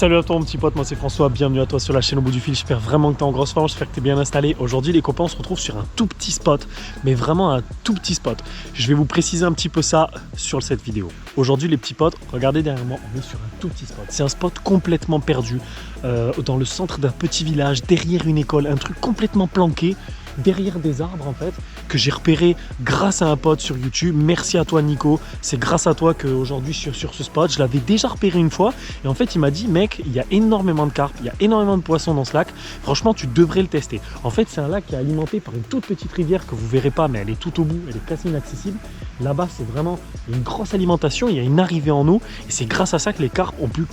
Salut à toi mon petit pote, moi c'est François, bienvenue à toi sur la chaîne Au Bout du Fil. J'espère vraiment que tu es en grosse forme, j'espère que tu es bien installé. Aujourd'hui les copains, on se retrouve sur un tout petit spot, mais vraiment un tout petit spot. Je vais vous préciser un petit peu ça sur cette vidéo. Aujourd'hui les petits potes, regardez derrière moi, on est sur un tout petit spot. C'est un spot complètement perdu, dans le centre d'un petit village, derrière une école, un truc complètement planqué, derrière des arbres en fait, que j'ai repéré grâce à un pote sur YouTube. Merci à toi Nico, c'est grâce à toi qu'aujourd'hui je suis sur ce spot. Je l'avais déjà repéré une fois et en fait il m'a dit mec, il y a énormément de carpes, il y a énormément de poissons dans ce lac, franchement tu devrais le tester. En fait c'est un lac qui est alimenté par une toute petite rivière que vous verrez pas, mais elle est tout au bout, elle est quasi inaccessible. Là-bas c'est vraiment une grosse alimentation, il y a une arrivée en eau et c'est grâce à ça que les carpes ont pu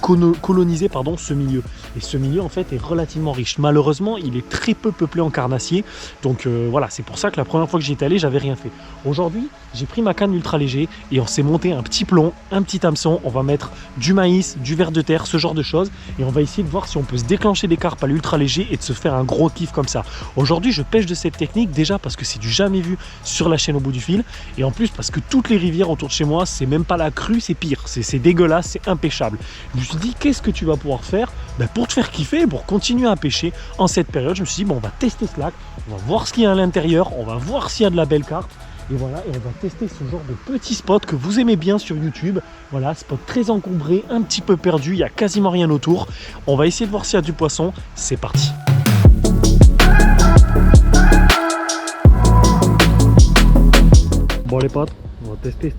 coloniser ce milieu. Et ce milieu en fait est relativement riche. Malheureusement il est très peu peuplé en carnassiers. Donc voilà, c'est pour ça que la première fois que j'y étais allé, j'avais rien fait. Aujourd'hui, j'ai pris ma canne ultra léger et on s'est monté un petit plomb, un petit hameçon. On va mettre du maïs, du ver de terre, ce genre de choses. Et on va essayer de voir si on peut se déclencher des carpes à l'ultra léger et de se faire un gros kiff comme ça. Aujourd'hui, je pêche de cette technique déjà parce que c'est du jamais vu sur la chaîne Au Bout du Fil. Et en plus, parce que toutes les rivières autour de chez moi, c'est même pas la crue, c'est pire. C'est dégueulasse, c'est impêchable. Je me suis dit, qu'est-ce que tu vas pouvoir faire pour te faire kiffer, pour continuer à pêcher en cette période. Je me suis dit, bon, on va tester ce lac. On va voir ce qu'il y a à l'intérieur, on va voir s'il y a de la belle carpe. Et voilà, et on va tester ce genre de petit spot que vous aimez bien sur YouTube. Voilà, spot très encombré, un petit peu perdu, il n'y a quasiment rien autour. On va essayer de voir s'il y a du poisson. C'est parti. Bon les potes, on va tester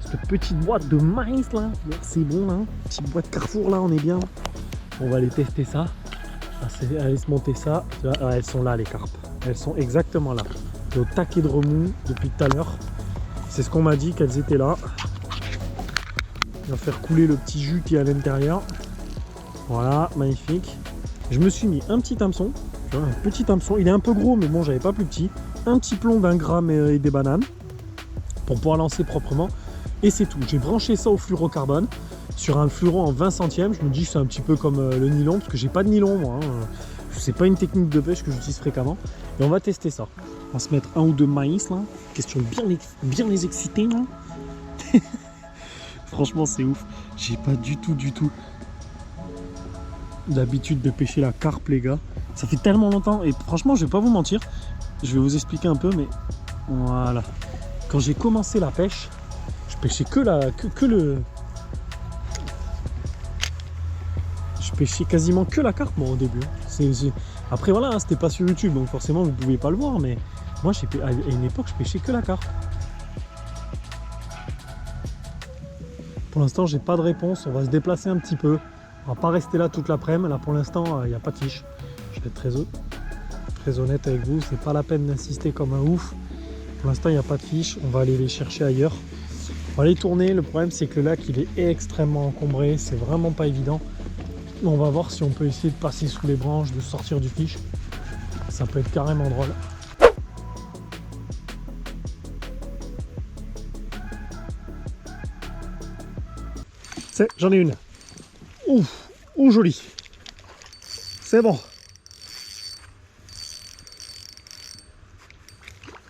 cette petite boîte de maïs là. C'est bon là, petite boîte Carrefour là, on est bien. On va aller tester ça. Allez se monter ça. Elles sont là les carpes. Elles sont exactement là. Au taquet de remous depuis tout à l'heure. C'est ce qu'on m'a dit qu'elles étaient là. On va faire couler le petit jus qui est à l'intérieur. Voilà, magnifique. Je me suis mis un petit hameçon. Un petit hameçon. Il est un peu gros, mais bon, j'avais pas plus petit. Un petit plomb d'un gramme et des bananes pour pouvoir lancer proprement. Et c'est tout. J'ai branché ça au fluorocarbone sur un fluoro en 20 centièmes. Je me dis que c'est un petit peu comme le nylon, parce que j'ai pas de nylon moi. C'est pas une technique de pêche que j'utilise fréquemment. Et on va tester ça. On va se mettre un ou deux maïs là. Question de bien les exciter là. Franchement c'est ouf. J'ai pas du tout l'habitude de pêcher la carpe les gars. Ça fait tellement longtemps. Et franchement je vais pas vous mentir. Je vais vous expliquer un peu, mais voilà. Quand j'ai commencé la pêche, je pêchais je pêchais quasiment que la carpe moi au début. Après voilà, c'était pas sur YouTube, donc forcément vous ne pouviez pas le voir, mais moi à une époque je pêchais que la carpe. Pour l'instant j'ai pas de réponse, on va se déplacer un petit peu. On va pas rester là toute l'après-midi, là pour l'instant il n'y a pas de fiche. Je vais être très honnête avec vous, c'est pas la peine d'insister comme un ouf. Pour l'instant il n'y a pas de fiche, on va aller les chercher ailleurs. On va les tourner, le problème c'est que le lac il est extrêmement encombré, c'est vraiment pas évident. On va voir si on peut essayer de passer sous les branches, de sortir du fiche. Ça peut être carrément drôle. J'en ai une. Ouf, jolie. C'est bon.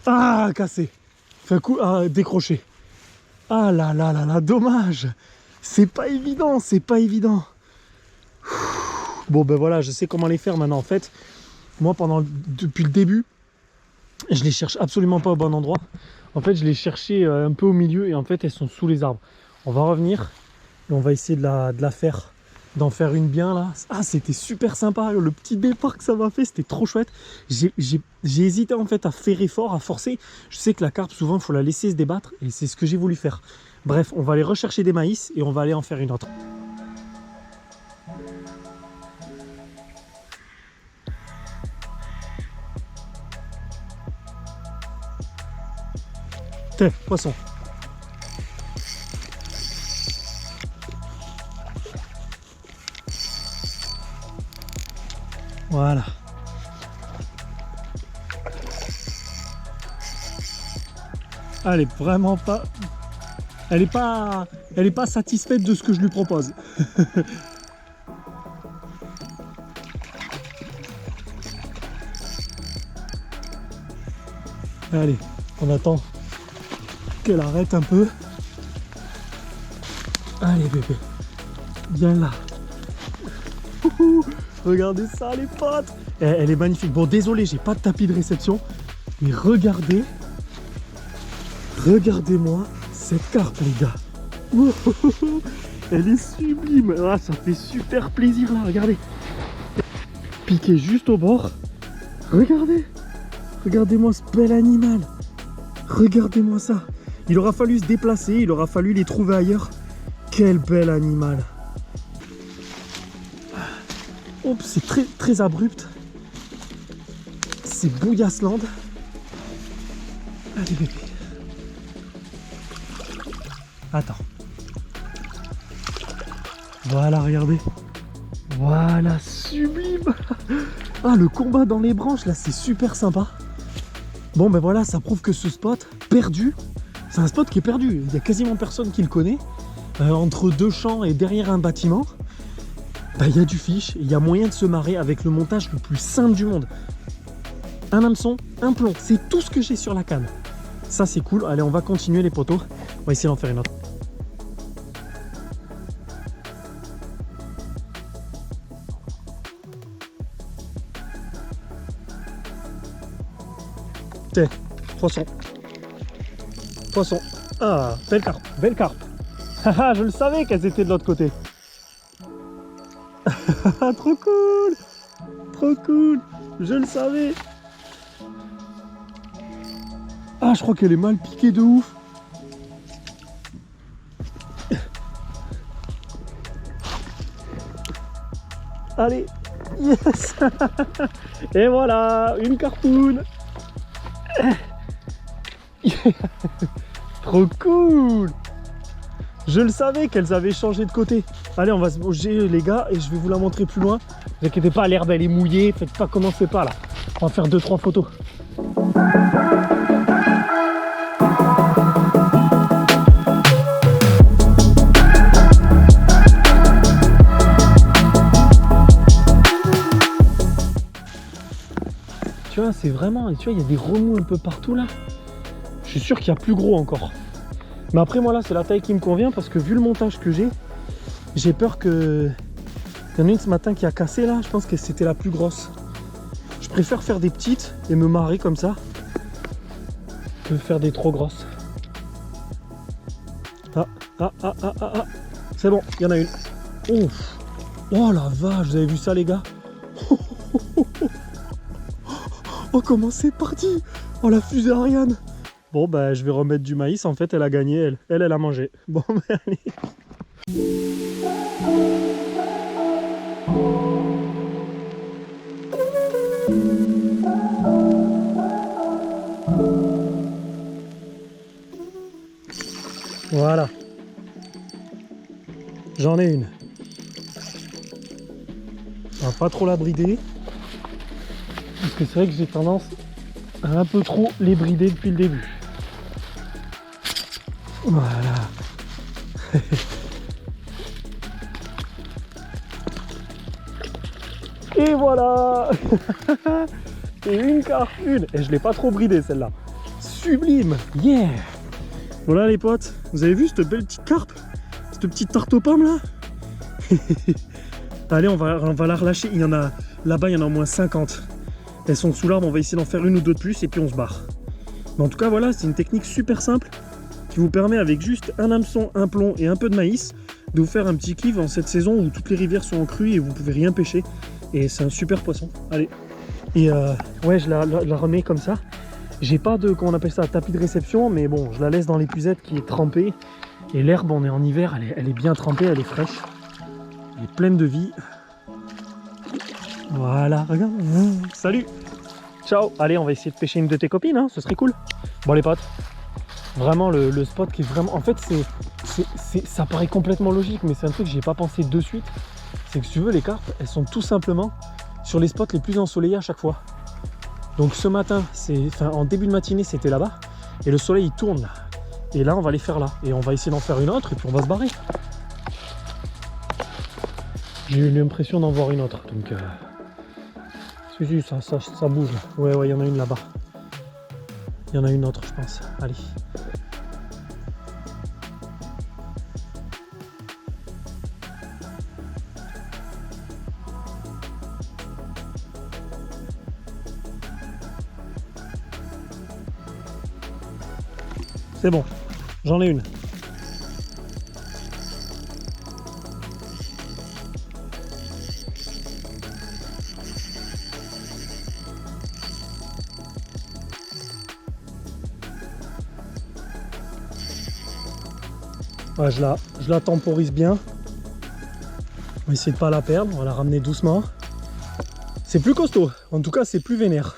Ah, cassé. Fait un coup, décroché. Ah là là là là, dommage. C'est pas évident, c'est pas évident. Bon ben voilà, je sais comment les faire maintenant en fait. Moi depuis le début, je les cherche absolument pas au bon endroit. En fait je les cherchais un peu au milieu et en fait elles sont sous les arbres. On va revenir et on va essayer d'en faire une bien là. Ah c'était super sympa, le petit départ que ça m'a fait, c'était trop chouette. J'ai hésité en fait à ferrer fort, à forcer. Je sais que la carpe souvent il faut la laisser se débattre et c'est ce que j'ai voulu faire. Bref, on va aller rechercher des maïs et on va aller en faire une autre. Tiens, poisson. Voilà. Elle est vraiment pas... Elle est pas satisfaite de ce que je lui propose. Allez, on attend qu'elle arrête un peu. Allez bébé, viens là. Regardez ça les potes. Elle est magnifique. Bon désolé, j'ai pas de tapis de réception. Mais regardez. Regardez-moi cette carpe les gars. Elle est sublime. Ah, ça fait super plaisir là, regardez. Piqué juste au bord. Regardez. Regardez-moi ce bel animal. Regardez-moi ça. Il aura fallu se déplacer, il aura fallu les trouver ailleurs. Quel bel animal. Oh, c'est très très abrupt. C'est Bouillasland. Allez bébé. Attends. Voilà, regardez. Voilà, sublime. Ah, le combat dans les branches, là, c'est super sympa. Bon, ben voilà, ça prouve que ce spot, perdu, c'est un spot qui est perdu. Il y a quasiment personne qui le connaît. Entre deux champs et derrière un bâtiment, ben, il y a du fish. Il y a moyen de se marrer avec le montage le plus simple du monde. Un hameçon, un plomb, c'est tout ce que j'ai sur la canne. Ça, c'est cool. Allez, on va continuer les poteaux. On va essayer d'en faire une autre. Tiens, poisson. Poisson. Ah, belle carpe, belle carpe. Haha, je le savais qu'elles étaient de l'autre côté. Trop cool. Trop cool. Je le savais. Ah, je crois qu'elle est mal piquée de ouf. Allez. Yes. Et voilà, une carpoune. Trop cool. Je le savais qu'elles avaient changé de côté. Allez, on va se bouger les gars et je vais vous la montrer plus loin. Ne vous inquiétez pas, l'herbe elle est mouillée. Faites pas, commencez pas là. On va faire 2-3 photos. Tu vois, c'est vraiment, tu vois, il y a des remous un peu partout là. Je suis sûr qu'il y a plus gros encore. Mais après, moi là, c'est la taille qui me convient parce que vu le montage que j'ai peur que... Il y en a une ce matin qui a cassé là, je pense que c'était la plus grosse. Je préfère faire des petites et me marrer comme ça que faire des trop grosses. Ah. C'est bon, il y en a une. Ouf. Oh la vache, vous avez vu ça les gars? Oh comment c'est parti. Oh la fusée Ariane. Bon bah je vais remettre du maïs, en fait elle a gagné, elle a mangé. Bon bah allez. Voilà. J'en ai une. On va pas trop la brider. Parce que c'est vrai que j'ai tendance à un peu trop les brider depuis le début. Voilà. Et voilà. Et une carpe, une. Et je l'ai pas trop bridée celle-là. Sublime. Yeah. Voilà les potes, vous avez vu cette belle petite carpe? Cette petite tarte aux pommes là. Allez, on va la relâcher. Il y en a là-bas, il y en a au moins 50. Elles sont sous l'arbre, on va essayer d'en faire une ou deux de plus et puis on se barre. Mais en tout cas, voilà, c'est une technique super simple qui vous permet avec juste un hameçon, un plomb et un peu de maïs de vous faire un petit kiff en cette saison où toutes les rivières sont en crue et vous pouvez rien pêcher. Et c'est un super poisson. Allez. Et ouais, je la remets comme ça. J'ai pas de, comment on appelle ça, tapis de réception, mais bon, je la laisse dans l'épuisette qui est trempée. Et l'herbe, on est en hiver, elle est bien trempée, elle est fraîche. Elle est pleine de vie. Voilà, regarde. Salut. Ciao. Allez, on va essayer de pêcher une de tes copines, hein, ce serait cool. Bon les potes, vraiment le spot qui est vraiment... En fait, ça paraît complètement logique, mais c'est un truc que j'ai pas pensé de suite. C'est que si tu veux, les carpes, elles sont tout simplement sur les spots les plus ensoleillés à chaque fois. Donc ce matin, en début de matinée, c'était là-bas. Et le soleil, il tourne là. Et là, on va les faire là. Et on va essayer d'en faire une autre et puis on va se barrer. J'ai eu l'impression d'en voir une autre. Donc, si, ça bouge. Ouais, il y en a une là-bas. Il y en a une autre, je pense. Allez. C'est bon, j'en ai une. Ouais, je la temporise bien. On va essayer de pas la perdre, on va la ramener doucement. C'est plus costaud, en tout cas c'est plus vénère.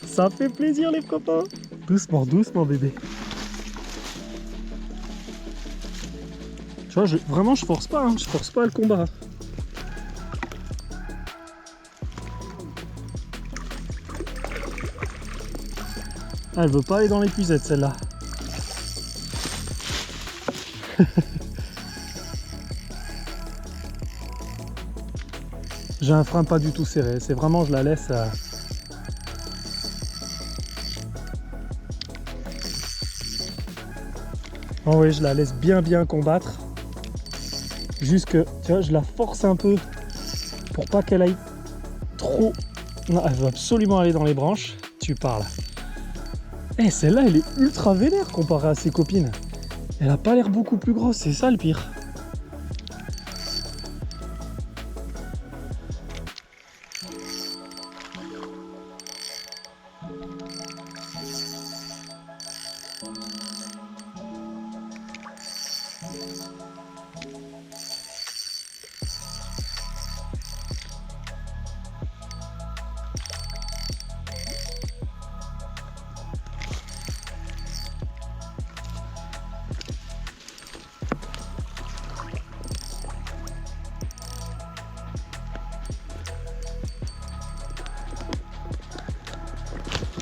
Ça fait plaisir les copains. Doucement, doucement bébé. Tu vois, vraiment je force pas, hein. Je force pas le combat. Ah, elle veut pas aller dans l'épuisette celle-là. J'ai un frein pas du tout serré, c'est vraiment je la laisse. Oh oui, je la laisse bien combattre. Jusque, tu vois, je la force un peu pour pas qu'elle aille trop. Non, elle veut absolument aller dans les branches. Tu parles. Eh, celle-là, elle est ultra vénère comparée à ses copines. Elle a pas l'air beaucoup plus grosse, c'est ça le pire.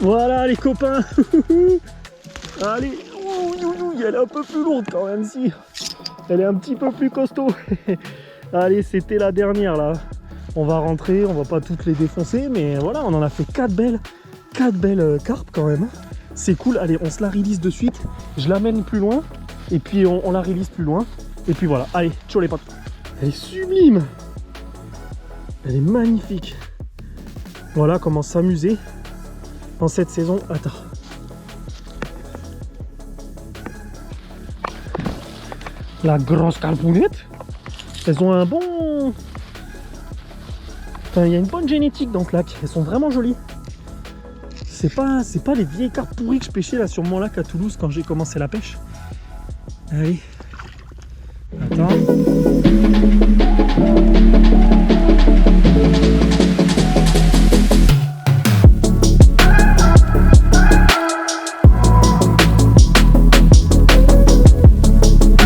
Voilà les copains. Allez, elle est un peu plus lourde quand même, si. Elle est un petit peu plus costaud. Allez, c'était la dernière là. On va rentrer, on va pas toutes les défoncer, mais voilà, on en a fait 4 belles carpes quand même. C'est cool, allez, on se la release de suite. Je l'amène plus loin, et puis on la release plus loin. Et puis voilà, allez, ciao les potes. Elle est sublime. Elle est magnifique. Voilà comment s'amuser dans cette saison. Attends. La grosse carpounette. Elles ont un bon... Enfin, il y a une bonne génétique dans ce lac. Elles sont vraiment jolies. C'est pas les vieilles carpes pourries que je pêchais là sur mon lac à Toulouse quand j'ai commencé la pêche. Allez. Attends.